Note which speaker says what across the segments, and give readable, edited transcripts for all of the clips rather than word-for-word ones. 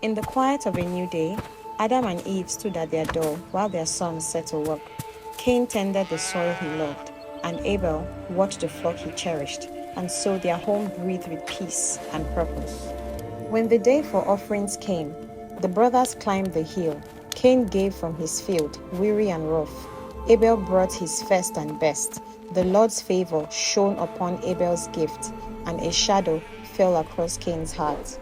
Speaker 1: In the quiet of a new day, Adam and Eve stood at their door while their sons set to work. Cain tended the soil he loved, and Abel watched the flock he cherished, and so their home breathed with peace and purpose. When the day for offerings came, the brothers climbed the hill. Cain gave from his field, weary and rough. Abel brought his first and best. The Lord's favor shone upon Abel's gift, and a shadow fell across Cain's heart.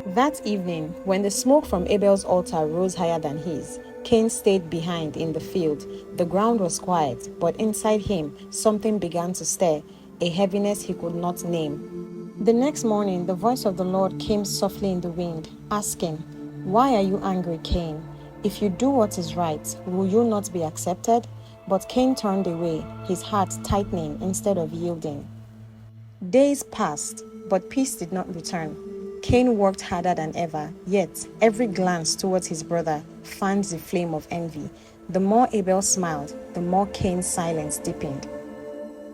Speaker 1: That evening, when the smoke from Abel's altar rose higher than his, Cain stayed behind in the field. The ground was quiet, but inside him something began to stir, a heaviness he could not name. The next morning, the voice of the Lord came softly in the wind, asking, "Why are you angry, Cain? If you do what is right, will you not be accepted?" But Cain turned away, his heart tightening instead of yielding. Days passed, but peace did not return. Cain worked harder than ever, yet every glance towards his brother fanned the flame of envy. The more Abel smiled, the more Cain's silence deepened.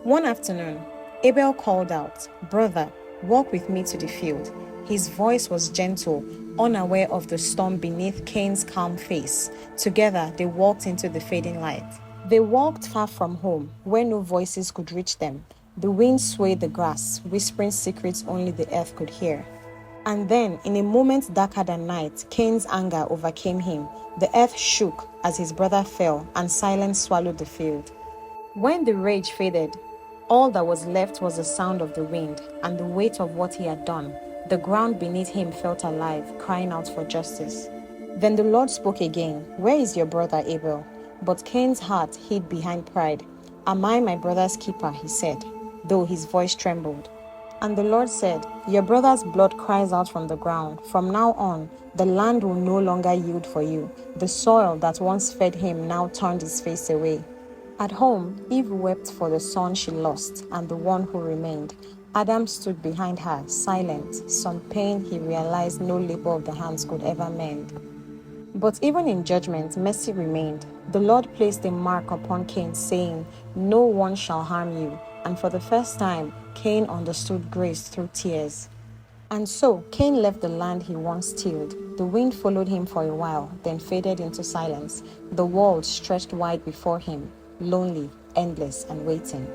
Speaker 1: One afternoon, Abel called out, "Brother, walk with me to the field." His voice was gentle, unaware of the storm beneath Cain's calm face. Together, they walked into the fading light. They walked far from home, where no voices could reach them. The wind swayed the grass, whispering secrets only the earth could hear. And then, in a moment darker than night, Cain's anger overcame him. The earth shook as his brother fell, and silence swallowed the field. When the rage faded, all that was left was the sound of the wind and the weight of what he had done. The ground beneath him felt alive, crying out for justice. Then the Lord spoke again, "Where is your brother Abel?" But Cain's heart hid behind pride. "Am I my brother's keeper?" he said, though his voice trembled. And the Lord said, "Your brother's blood cries out from the ground. From now on, the land will no longer yield for you. The soil that once fed him now turned his face away." At home, Eve wept for the son she lost and the one who remained. Adam stood behind her, silent, some pain he realized no labor of the hands could ever mend. But even in judgment, mercy remained. The Lord placed a mark upon Cain, saying, "No one shall harm you." And for the first time, Cain understood grace through tears. And so, Cain left the land he once tilled. The wind followed him for a while, then faded into silence. The world stretched wide before him, lonely, endless, and waiting.